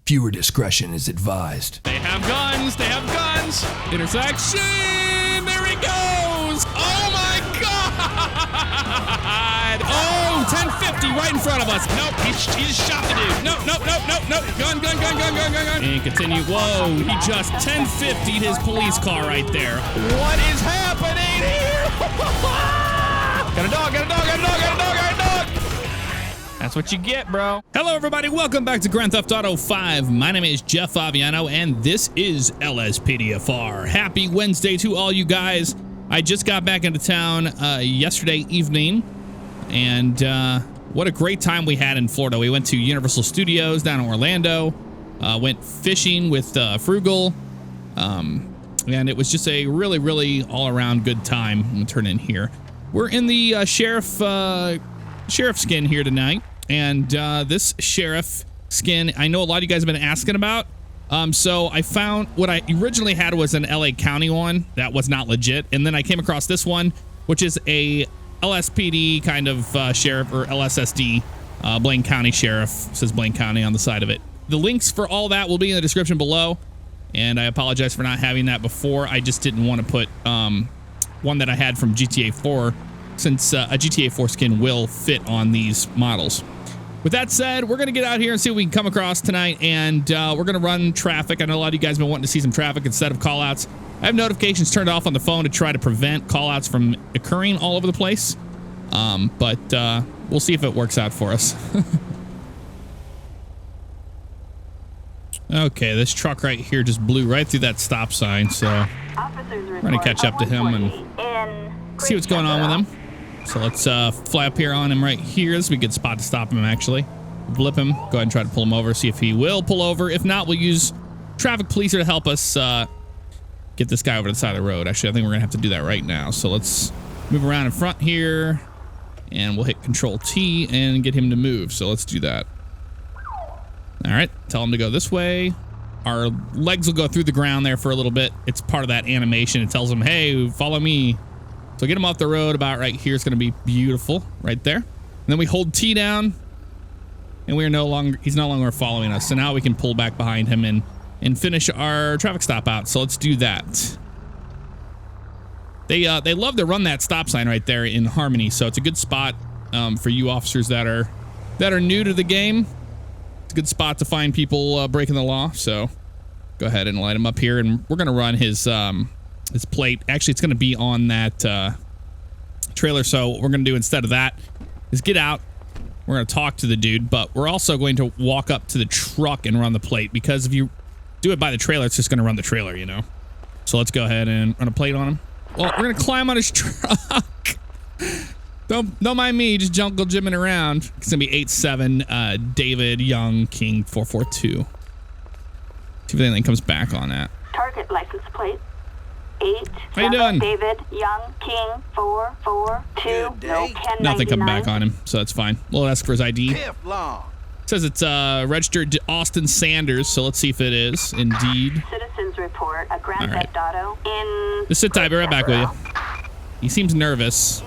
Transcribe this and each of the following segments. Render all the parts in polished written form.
Viewer discretion is advised. They have guns. They have guns. Intersection. There he goes. Oh, my God. Oh, 1050 right in front of us. Nope, he just shot the dude. Nope. Gun. And continue. Whoa, he just 1050'd his police car right there. What is happening here? Got a dog. That's what you get, bro. Hello, everybody. Welcome back to Grand Theft Auto 5. My name is jfavignano, and this is LSPDFR. Happy Wednesday to all you guys. I just got back into town yesterday evening, and what a great time we had in Florida. We went to Universal Studios down in Orlando, went fishing with Frugal, and it was just a really, really all-around good time. I'm gonna turn in here. We're in the sheriff skin here tonight, and this sheriff skin I know a lot of you guys have been asking about. So I found what I originally had was an LA County one that was not legit, and then I came across this one, which is a LSPD kind of sheriff, or LSSD, Blaine County Sheriff. It says Blaine County on the side of it. The links for all that will be in the description below, and I apologize for not having that before. I just didn't want to put one that I had from GTA 4, since a GTA 4 skin will fit on these models. With that said, we're going to get out here and see what we can come across tonight, and we're going to run traffic. I know a lot of you guys have been wanting to see some traffic instead of callouts. I have notifications turned off on the phone to try to prevent callouts from occurring all over the place, but we'll see if it works out for us. Okay, this truck right here just blew right through that stop sign, so we're going to catch up to him and see what's going on with him. So let's fly up here on him right here. This would be a good spot to stop him, actually. Blip him. Go ahead and try to pull him over, see if he will pull over. If not, we'll use traffic policer to help us get this guy over to the side of the road. Actually, I think we're going to have to do that right now. So let's move around in front here, and we'll hit Control T and get him to move. So let's do that. All right, tell him to go this way. Our legs will go through the ground there for a little bit. It's part of that animation. It tells him, hey, follow me. So get him off the road about right here. It's going to be beautiful right there. And then we hold T down, and he's no longer following us. So now we can pull back behind him and finish our traffic stop out. So let's do that. They love to run that stop sign right there in Harmony. So it's a good spot for you officers that are new to the game. It's a good spot to find people breaking the law. So go ahead and light him up here, and we're going to run his plate. Actually, it's going to be on that trailer. So what we're going to do instead of that is get out. We're going to talk to the dude, but we're also going to walk up to the truck and run the plate, because if you do it by the trailer, it's just going to run the trailer, you know. So let's go ahead and run a plate on him. Well, we're going to climb on his truck. Don't mind me, just jungle gymming around. It's going to be 87 David Young King 442. See if anything comes back on that. Target license plate. How you doing? David Young King 442. No, nothing coming back on him, so that's fine. We'll ask for his ID. It says it's registered to Austin Sanders, so let's see if it is indeed. Citizens report a Grand Theft Auto in. Just sit tight, be right back with you. He seems nervous.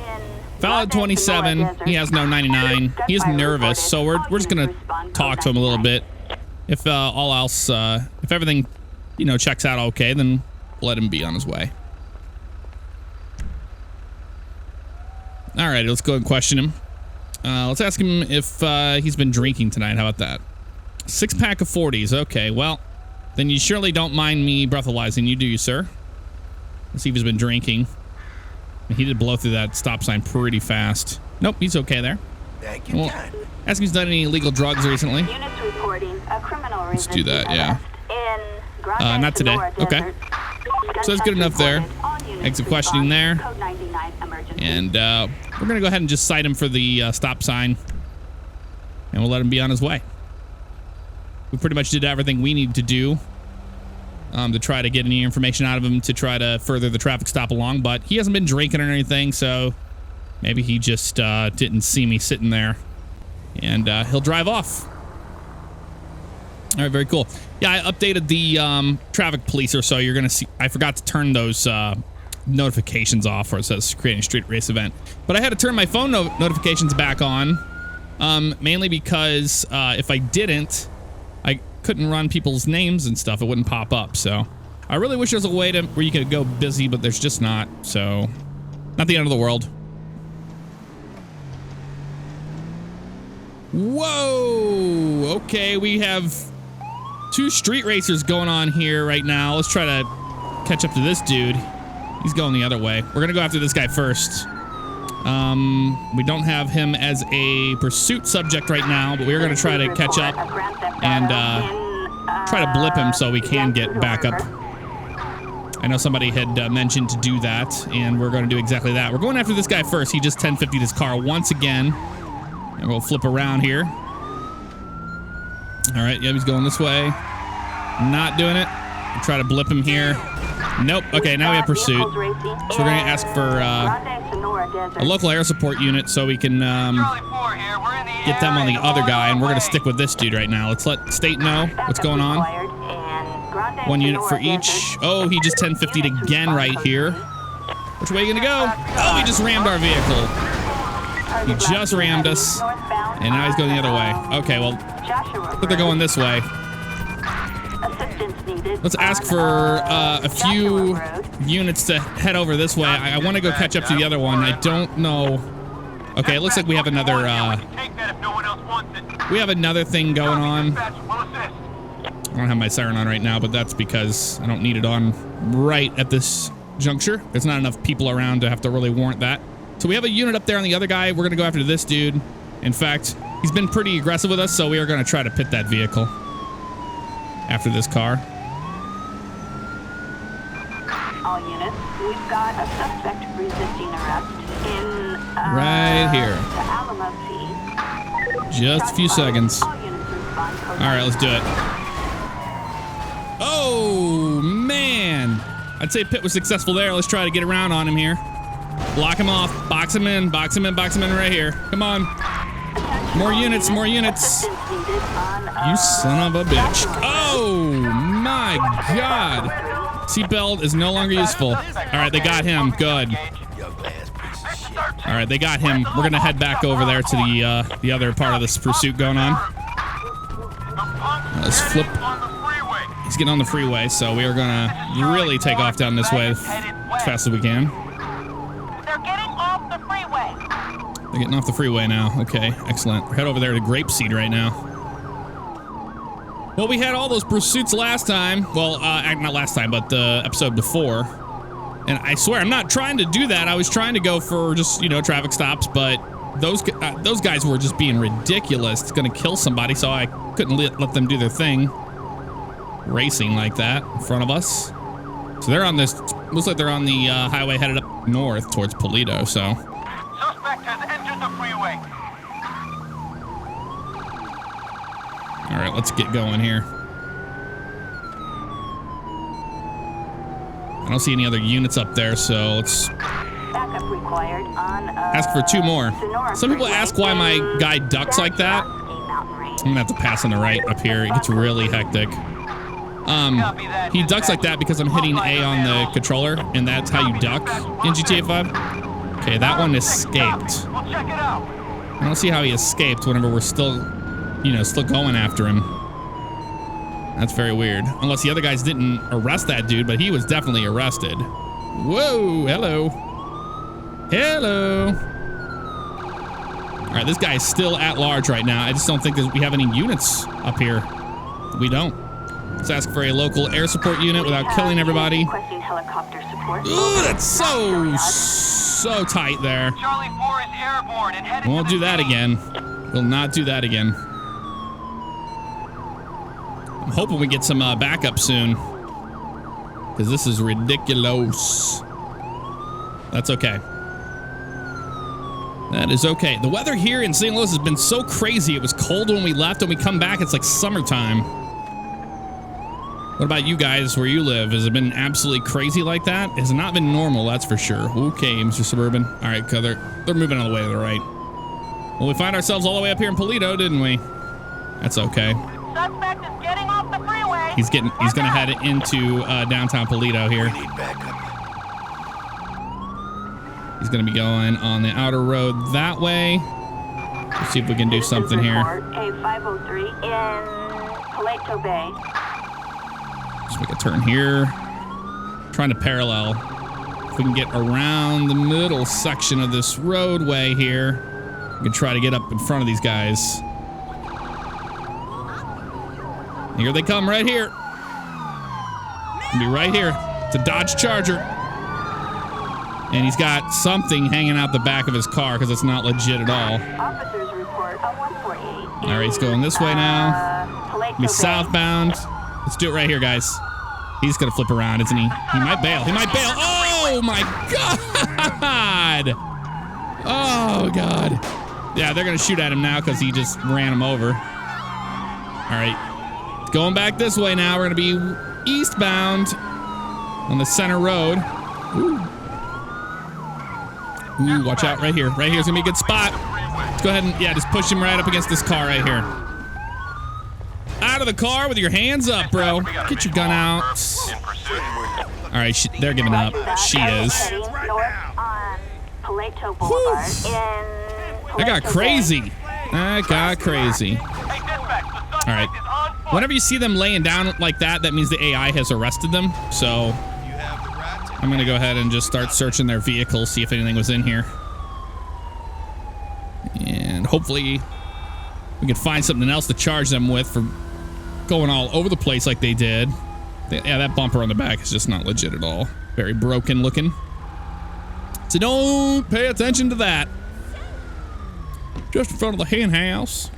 Valid 27. He has no 99. He is nervous, so we're just gonna talk to him a little bit. If all else, if everything, checks out okay, then let him be on his way. All right, let's go and question him. Let's ask him if he's been drinking tonight. How about that? 6-pack of 40s. Okay, well, then you surely don't mind me breathalyzing you, do you, sir? Let's see if he's been drinking. He did blow through that stop sign pretty fast. Nope, he's okay there. Well, ask if he's done any illegal drugs recently. Let's do that, yeah. Not today. Okay. So that's good enough there. Exit questioning there. And we're going to go ahead and just cite him for the stop sign. And we'll let him be on his way. We pretty much did everything we need to do to try to get any information out of him to try to further the traffic stop along. But he hasn't been drinking or anything, so maybe he just didn't see me sitting there. And he'll drive off. All right, very cool. Yeah, I updated the traffic policer, so you're going to see. I forgot to turn those notifications off where it says creating a street race event. But I had to turn my phone notifications back on, mainly because if I didn't, I couldn't run people's names and stuff. It wouldn't pop up. So I really wish there was a way to where you could go busy, but there's just not. So not the end of the world. Whoa. Okay, we have 2 street racers going on here right now. Let's try to catch up to this dude. He's going the other way. We're gonna go after this guy first. We don't have him as a pursuit subject right now, but we're gonna try to catch up and try to blip him so we can get back up. I know somebody had mentioned to do that, and we're gonna do exactly that. We're going after this guy first. He just 1050'd his car once again, and we'll flip around here. All right, yeah, he's going this way. Not doing it. We'll try to blip him here. Nope. Okay, now we have pursuit. So we're going to ask for a local air support unit so we can get them on the other guy, and we're going to stick with this dude right now. Let's let state know what's going on. 1 unit for each. Oh, he just 1050'd again right here. Which way are you going to go? Oh, he just rammed our vehicle. He just rammed us, and now he's going the other way. Okay, well, but they're going this way. Let's ask for a few units to head over this way. I want to go catch up to the other one. I don't know. Okay, it looks like we have another thing going on. I don't have my siren on right now, but that's because I don't need it on right at this juncture. There's not enough people around to have to really warrant that. So we have a unit up there on the other guy. We're going to go after this dude. In fact, he's been pretty aggressive with us, so we are going to try to pit that vehicle after this car. All units, we've got a suspect resisting arrest in right here. the Alamo Sea. Just a few seconds. All units respond. All right, let's do it. Oh, man. I'd say pit was successful there. Let's try to get around on him here. Block him off. Box him in. Box him in. Box him in right here. Come on. More units. More units. You son of a bitch. Oh, my God. Seatbelt is no longer useful. All right, they got him. Good. All right, they got him. We're going to head back over there to the other part of this pursuit going on. Let's flip. He's getting on the freeway, so we are going to really take off down this way as fast as we can. They're getting off the freeway. They're getting off the freeway now. Okay, excellent. We're head over there to Grapeseed right now. Well, we had all those pursuits last time. Well, not last time, but the episode before. And I swear, I'm not trying to do that. I was trying to go for just, you know, traffic stops, but those guys were just being ridiculous. It's going to kill somebody, so I couldn't let them do their thing. Racing like that in front of us. So they're on this, looks like they're on the highway headed up north towards Paleto, so. Suspect has entered the freeway. All right, let's get going here. I don't see any other units up there, so let's Backup required on ask for 2 more. Some people ask why my guy ducks like that. I'm gonna have to pass on the right up here. It gets really hectic. He ducks like that because I'm hitting A on the controller, and that's how you duck in GTA 5. Okay, that one escaped. We'll check it out. I don't see how he escaped whenever we're still, you know, still going after him. That's very weird. Unless the other guys didn't arrest that dude, but he was definitely arrested. Whoa, hello. Hello. All right, this guy is still at large right now. I just don't think we have any units up here. We don't. Let's ask for a local air support unit without killing everybody. Requesting helicopter support. Ooh, that's so tight there. Charlie 4 is airborne and headed Won't to do the that scene. again. Will not do that again. I'm hoping we get some backup soon, because this is ridiculous. That's okay. That is okay. The weather here in St. Louis has been so crazy. It was cold when we left, and we come back, it's like summertime. What about you guys where you live? Has it been absolutely crazy like that? It has not been normal, that's for sure. Okay, Mr. Suburban. All right, they're moving all the way to the right. Well, we find ourselves all the way up here in Paleto, didn't we? That's okay. Suspect is getting off the freeway. He's gonna head into downtown Paleto here. He's gonna be going on the outer road that way. Let's see if we can do something here. A 503 in Paleto Bay. Just make a turn here. Trying to parallel. If we can get around the middle section of this roadway here, we can try to get up in front of these guys. Here they come right here. Be right here. It's a Dodge Charger. And he's got something hanging out the back of his car because it's not legit at all. Officers report a 148. All right, he's going this way now. Paleto He's Bay. southbound. Let's do it right here, guys. He's going to flip around, isn't he? He might bail. He might bail. Oh, my God. Oh, God. Yeah, they're going to shoot at him now because he just ran him over. All right. It's going back this way now. We're going to be eastbound on the center road. Ooh. Ooh, watch out right here. Right here's going to be a good spot. Let's go ahead and, yeah, just push him right up against this car right here. Out of the car with your hands up, bro. Get your gun out. All right, they're giving up. She is. That got crazy. That got crazy. All right. Whenever you see them laying down like that, that means the AI has arrested them. So I'm going to go ahead and just start searching their vehicle, see if anything was in here. And hopefully we can find something else to charge them with for going all over the place like they did. Yeah, that bumper on the back is just not legit at all. Very broken looking. So don't pay attention to that. Just in front of the hen house.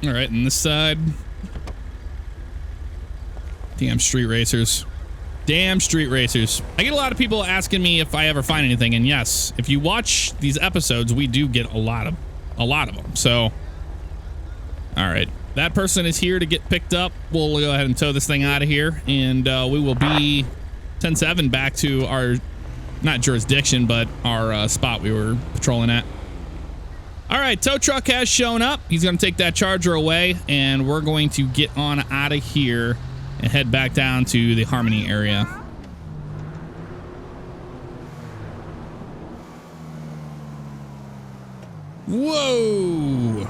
All right, and this side. Damn street racers. Damn street racers. I get a lot of people asking me if I ever find anything, and yes, if you watch these episodes, we do get a lot of them. So, all right, that person is here to get picked up. We'll go ahead and tow this thing out of here, and we will be 10-7 back to our, not jurisdiction, but our spot we were patrolling at. All right, tow truck has shown up. He's going to take that Charger away, and we're going to get on out of here and head back down to the Harmony area. Whoa!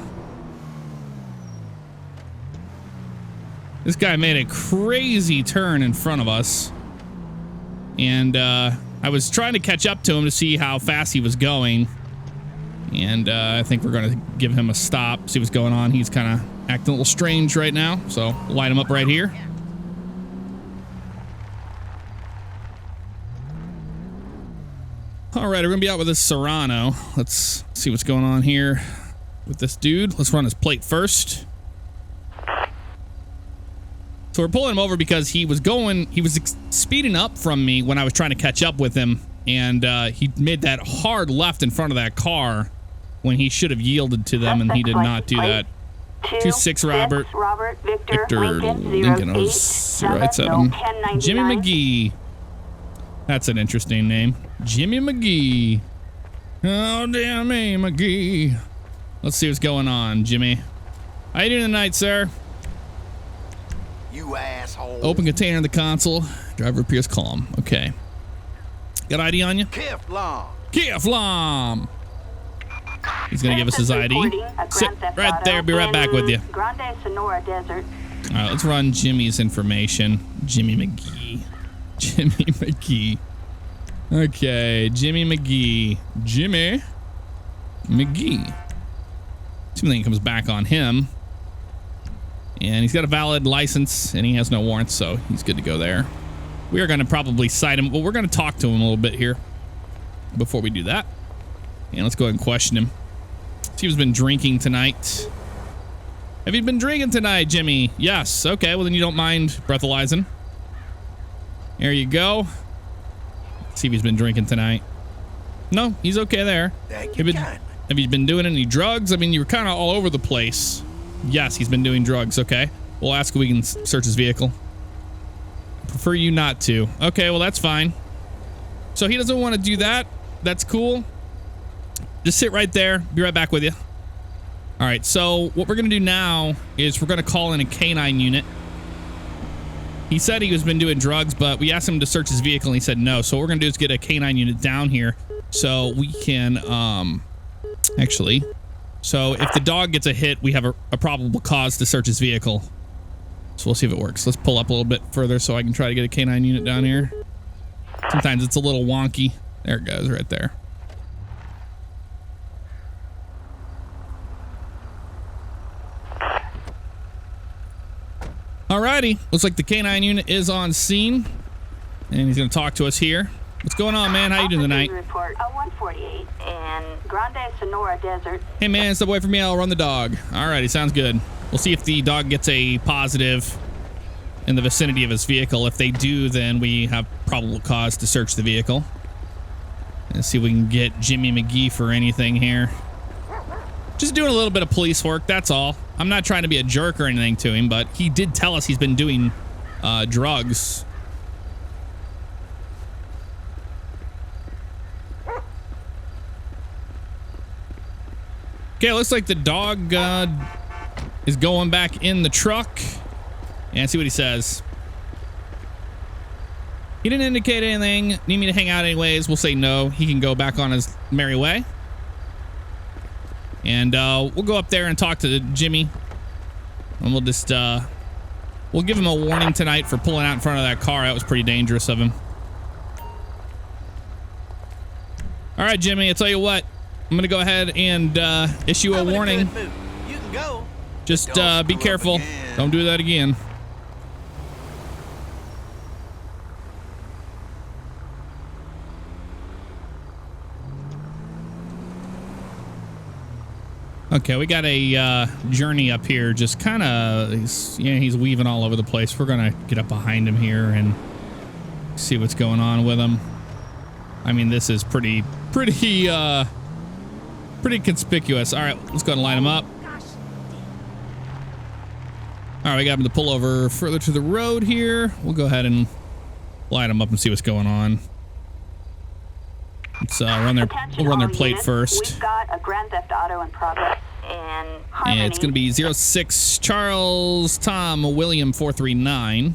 This guy made a crazy turn in front of us. And I was trying to catch up to him to see how fast he was going. And I think we're going to give him a stop, see what's going on. He's kind of acting a little strange right now. So we'll light him up right here. All right, we're going to be out with this Serrano. Let's see what's going on here with this dude. Let's run his plate first. So we're pulling him over because he was speeding up from me when I was trying to catch up with him. And he made that hard left in front of that car when he should have yielded to them, and he did not do that. 26 Robert Victor Lincoln 087. Jimmy McGee. That's an interesting name. Jimmy McGee. Oh, damn me, McGee. Let's see what's going on, Jimmy. How you doing tonight, sir? You asshole. Open container in the console. Driver appears calm. Okay. Got ID on you? Keflam. He's going to give us his ID. Sit right there. Be right back with you. Grande Sonora Desert. All right, let's run Jimmy's information. Jimmy McGee. Jimmy McGee. Okay, Jimmy McGee. Jimmy McGee. See if anything comes back on him. And he's got a valid license, and he has no warrants, so he's good to go there. We are going to probably cite him. Well, we're going to talk to him a little bit here before we do that. And let's go ahead and question him. See if he's been drinking tonight. Have you been drinking tonight, Jimmy? Yes. Okay, well, then you don't mind breathalyzing. There you go. See if he's been drinking tonight. No, he's okay there. Have you been doing any drugs? I mean, you were kind of all over the place. Yes, he's been doing drugs. Okay. We'll ask if we can search his vehicle. Prefer you not to. Okay, well, that's fine. So he doesn't want to do that. That's cool. Just sit right there. Be right back with you. All right, so what we're going to do now is we're going to call in a K9 unit. He said he was been doing drugs, but we asked him to search his vehicle, and he said no. So what we're going to do is get a K9 unit down here so we can, actually, so if the dog gets a hit, we have a probable cause to search his vehicle. So we'll see if it works. Let's pull up a little bit further so I can try to get a canine unit down here. Sometimes it's a little wonky. There it goes right there. Alrighty, looks like the canine unit is on scene, and he's gonna talk to us here. What's going on, man? How you doing tonight? Report 148 in Grande Sonora Desert. Hey, man, step away from me. I'll run the dog. Alrighty, sounds good. We'll see if the dog gets a positive in the vicinity of his vehicle. If they do, then we have probable cause to search the vehicle. And see if we can get Jimmy McGee for anything here. Just doing a little bit of police work, that's all. I'm not trying to be a jerk or anything to him, but he did tell us he's been doing drugs. Okay, looks like the dog is going back in the truck. And see what he says. He didn't indicate anything. Need me to hang out anyways? We'll say no. He can go back on his merry way. And we'll go up there and talk to Jimmy. And we'll just, we'll give him a warning tonight for pulling out in front of that car. That was pretty dangerous of him. All right, Jimmy, I'll tell you what. I'm going to go ahead and issue a warning. You can go. Just be careful. Don't do that again. Okay, we got a journey up here. Just kind of, he's weaving all over the place. We're gonna get up behind him here and see what's going on with him. I mean, this is pretty conspicuous. All right, let's go and line him up. All right, we got him to pull over further to the road here. We'll go ahead and line him up and see what's going on. Let's run their plate first. We've got a Grand Theft Auto in progress in Harmony. And it's going to be 06 Charles Tom William 439.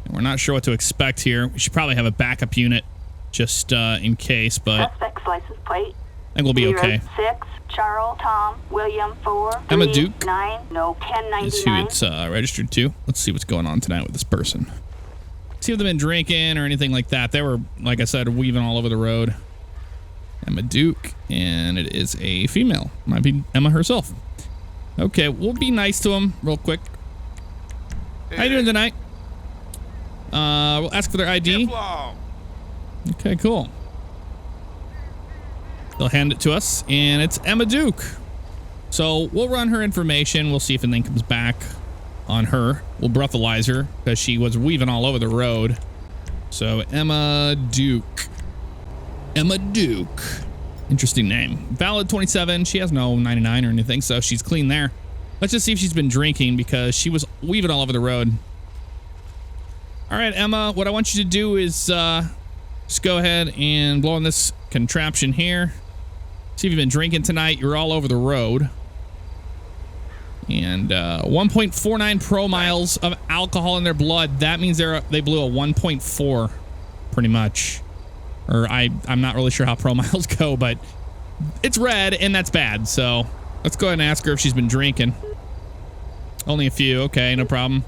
And we're not sure what to expect here. We should probably have a backup unit just in case, but suspect's license plate. I think we'll be okay. 06 Charles Tom William 4 Emma Duke 9 no 1099 is who it's registered to. Let's see what's going on tonight with this person. See if they've been drinking or anything like that. They were, like I said, weaving all over the road. Emma Duke, and it is a female. Might be Emma herself. Okay, we'll be nice to them real quick. How you doing tonight? We'll ask for their ID. Okay, cool. They'll hand it to us, and it's Emma Duke. So we'll run her information. We'll see if anything comes back on her. We'll breathalyze her because she was weaving all over the road. So Emma Duke. Emma Duke. Interesting name. Valid 27. She has no 99 or anything, so she's clean there. Let's just see if she's been drinking because she was weaving all over the road. All right, Emma, what I want you to do is just go ahead and blow on this contraption here. See if you've been drinking tonight. You're all over the road. And 1.49 promiles of alcohol in their blood. That means they blew a 1.4, pretty much. Or I'm not really sure how promiles go, but it's red, and that's bad. So let's go ahead and ask her if she's been drinking. Only a few. Okay, no problem.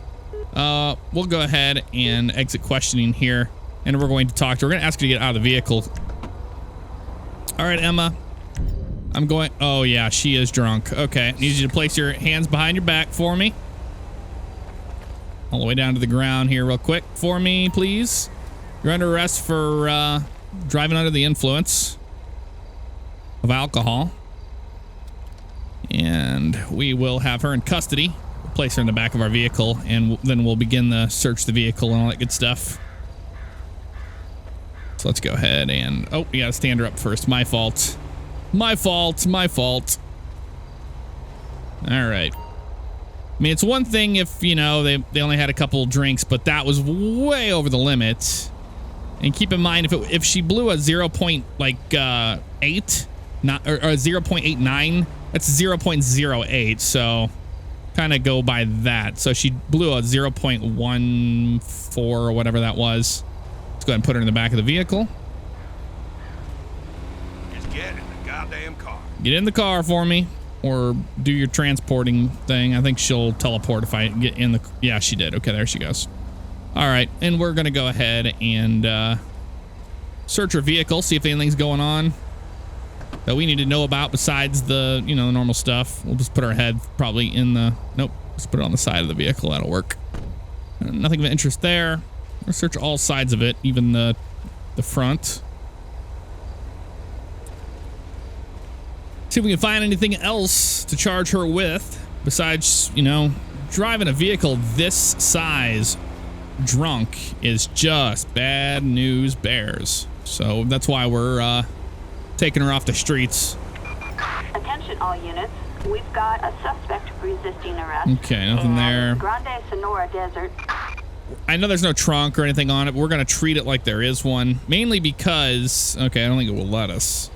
We'll go ahead and exit questioning here, and we're going to talk to her. We're going to ask her to get out of the vehicle. All right, Emma. Oh, yeah, she is drunk. Okay, need you to place your hands behind your back for me. All the way down to the ground here real quick for me, please. You're under arrest for driving under the influence of alcohol. And we will have her in custody. We'll place her in the back of our vehicle, and then we'll begin the search the vehicle and all that good stuff. So let's go ahead and... Oh, we gotta stand her up first. My fault. My fault. My fault. All right. I mean, it's one thing if, you know, they only had a couple drinks, but that was way over the limit. And keep in mind, if she blew a 0.8, not or 0.89, that's 0.08. So kind of go by that. So she blew a 0.14 or whatever that was. Let's go ahead and put her in the back of the vehicle. Just get in the goddamn car. Get in the car for me. or do your transporting thing. I think she'll teleport if I get in the... Yeah, she did. Okay, there she goes. All right, and we're going to go ahead and search her vehicle, see if anything's going on that we need to know about besides the, you know, the normal stuff. We'll just put our head probably in the... Nope, let's put it on the side of the vehicle. That'll work. Nothing of interest there. We'll search all sides of it, even the front. See if we can find anything else to charge her with besides, you know, driving a vehicle this size drunk is just bad news bears. So that's why we're taking her off the streets. Attention all units. We've got a suspect resisting arrest. Okay, nothing there. Grande Sonora Desert. I know there's no trunk or anything on it, but we're going to treat it like there is one. Mainly because... Okay, I don't think it will let us.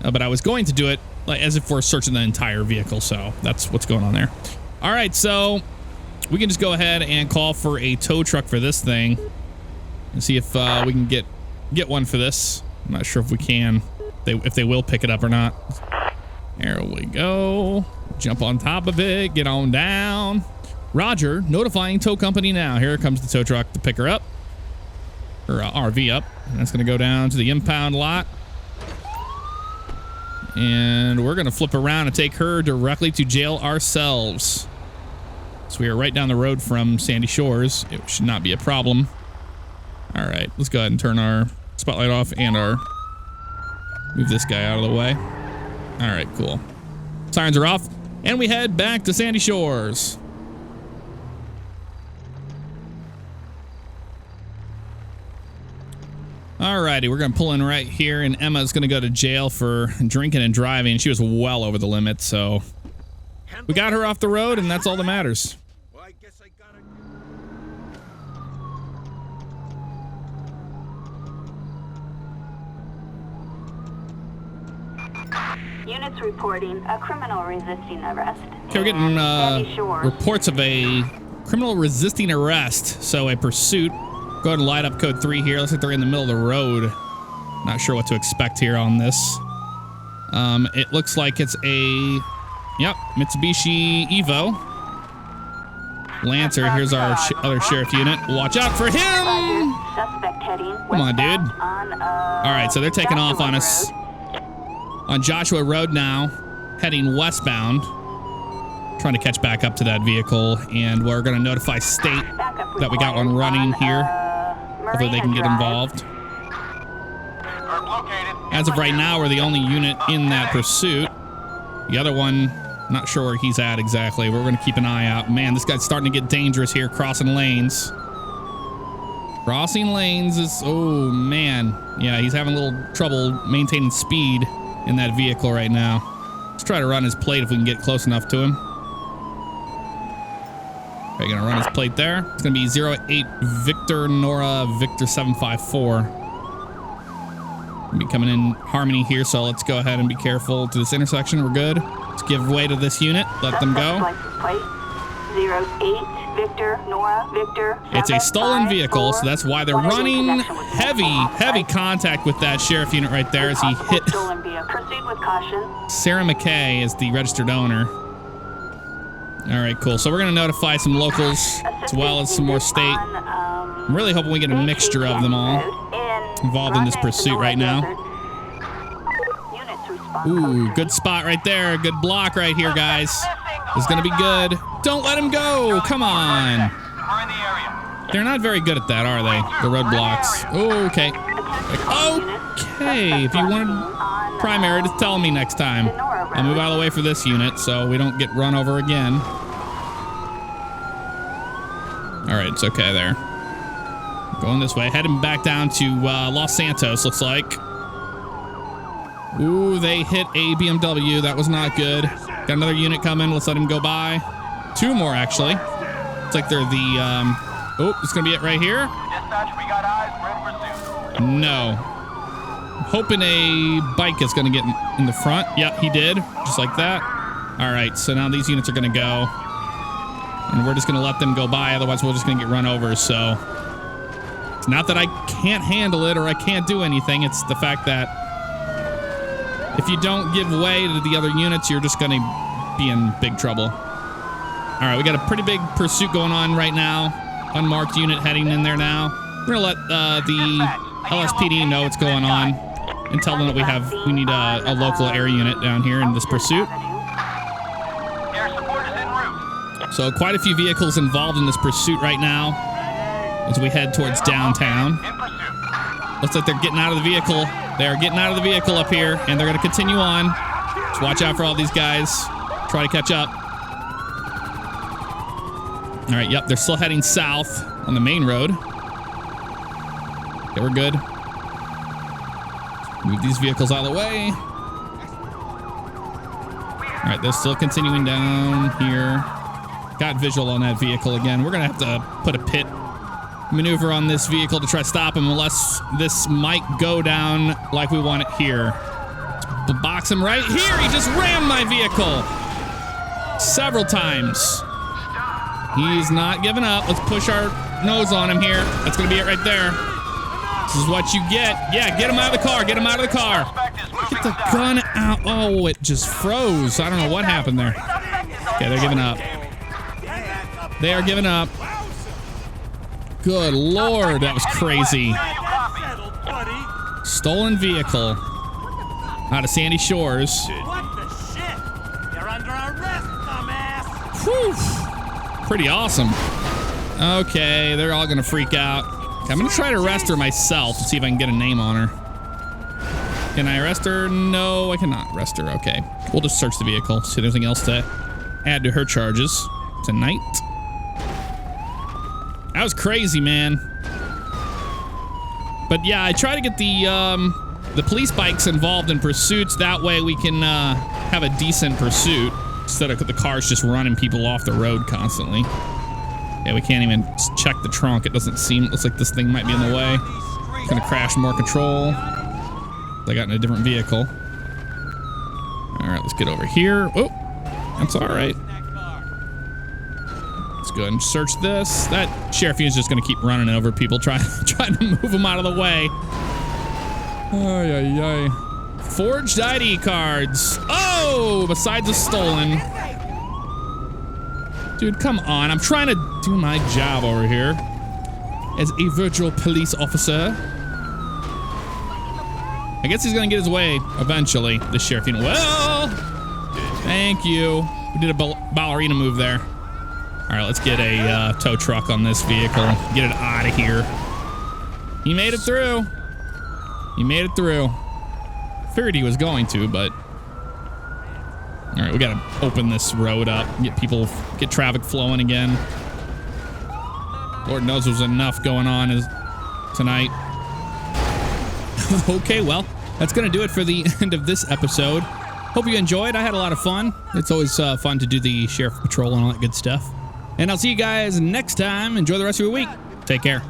But I was going to do it like as if we're searching the entire vehicle, so that's what's going on there. All right, so we can just go ahead and call for a tow truck for this thing and see if we can get one for this. I'm not sure if we can, if they will pick it up or not. There we go. Jump on top of it, get on down. Roger, notifying tow company now. Here comes the tow truck to pick her up, or RV up. And that's going to go down to the impound lot. And we're going to flip around and take her directly to jail ourselves. So we are right down the road from Sandy Shores. It should not be a problem. All right, let's go ahead and turn our spotlight off and move this guy out of the way. All right, cool. Sirens are off, and we head back to Sandy Shores. Alrighty, we're gonna pull in right here, and Emma's gonna go to jail for drinking and driving. She was well over the limit, so we got her off the road, and that's all that matters. Well, I guess I gotta... Units reporting a criminal resisting arrest. Okay, we're getting reports of a criminal resisting arrest, so a pursuit. Go ahead and light up code 3 here. Looks like they're in the middle of the road. Not sure what to expect here on this. It looks like it's a, Mitsubishi Evo. Lancer, here's our other sheriff unit. Watch out for him! Suspect heading. Come on, dude. All right, so they're taking off on us on Joshua Road now, heading westbound. Trying to catch back up to that vehicle, and we're going to notify state that we got one running here. Hopefully they can get involved. As of right now, we're the only unit in that pursuit. The other one, not sure where he's at exactly. We're going to keep an eye out. Man, this guy's starting to get dangerous here, crossing lanes. Crossing lanes is, oh man. Yeah, he's having a little trouble maintaining speed in that vehicle right now. Let's try to run his plate if we can get close enough to him. Okay, gonna run his plate there. It's gonna be 08 Victor Nora Victor 754. Gonna be coming in harmony here, so let's go ahead and be careful to this intersection. We're good. Let's give way to this unit. Let them go. License plate 08 Victor Nora Victor. It's a stolen vehicle, so that's why they're running heavy contact with that sheriff unit right there as he hit. Proceed with caution. Sarah McKay is the registered owner. All right, cool. So we're going to notify some locals as well as some more state. I'm really hoping we get a mixture of them all involved in this pursuit right now. Ooh, good spot right there. Good block right here, guys. This is going to be good. Don't let him go. Come on. They're not very good at that, are they? The roadblocks. Oh, okay. Okay. If you wanted primary, just tell me next time. I'll move out of the way for this unit so we don't get run over again. All right, it's okay there. Going this way, heading back down to Los Santos, looks like. Ooh, they hit a BMW. That was not good. Got another unit coming. Let's let him go by. Two more, actually. It's like they're the... oh, it's going to be it right here. Dispatch, we got eyes. We're in pursuit. No. Hoping a bike is going to get in the front. Yep, he did. Just like that. All right, so now these units are going to go. And we're just going to let them go by. Otherwise, we're just going to get run over. So it's not that I can't handle it or I can't do anything. It's the fact that if you don't give way to the other units, you're just going to be in big trouble. All right, we got a pretty big pursuit going on right now. Unmarked unit heading in there now. We're gonna let the LSPD know what's going on and tell them that we need a local air unit down here in this pursuit. Air support is en route. So quite a few vehicles involved in this pursuit right now as we head towards downtown. In pursuit. Looks like they're getting out of the vehicle. They're getting out of the vehicle up here, and they're going to continue on. Just watch out for all these guys. Try to catch up. All right, yep, they're still heading south on the main road. Okay, we're good. Move these vehicles out of the way. All right, they're still continuing down here. Got visual on that vehicle again. We're going to have to put a pit maneuver on this vehicle to try to stop him, unless this might go down like we want it here. Let's box him right here. He just rammed my vehicle several times. He's not giving up. Let's push our nose on him here. That's going to be it right there. This is what you get. Yeah, get him out of the car. Get him out of the car. Get the gun out. Oh, it just froze. I don't know what happened there. Okay, they're giving up. They are giving up. Good Lord, that was crazy. Stolen vehicle out of Sandy Shores. What the shit? You're under arrest, dumbass. Whew. Pretty awesome. Okay, they're all gonna freak out. Okay, I'm gonna try to arrest her myself and see if I can get a name on her. Can I arrest her? No, I cannot arrest her. Okay, we'll just search the vehicle, see if there's anything else to add to her charges tonight. That was crazy, man. But yeah, I try to get the police bikes involved in pursuits. That way we can have a decent pursuit instead of the cars just running people off the road constantly. Yeah, we can't even check the trunk. It doesn't seem, looks like this thing might be in the way. It's gonna crash more control. I got in a different vehicle. All right, let's get over here. Oh, that's all right. Let's go ahead and search this. That sheriff is just gonna keep running over people, trying to move them out of the way. Ay, ay, ay. Forged ID cards. Oh, besides the stolen. Dude, come on. I'm trying to do my job over here as a virtual police officer. I guess he's gonna get his way eventually, the sheriff. Well, thank you. We did a ballerina move there. All right, let's get a tow truck on this vehicle. Get it out of here. He made it through. He made it through. Figured he was going to, but... All right, we gotta open this road up, get traffic flowing again. Lord knows there's enough going on tonight. Okay, well, that's gonna do it for the end of this episode. Hope you enjoyed. I had a lot of fun. It's always fun to do the sheriff patrol and all that good stuff. And I'll see you guys next time. Enjoy the rest of your week. Take care.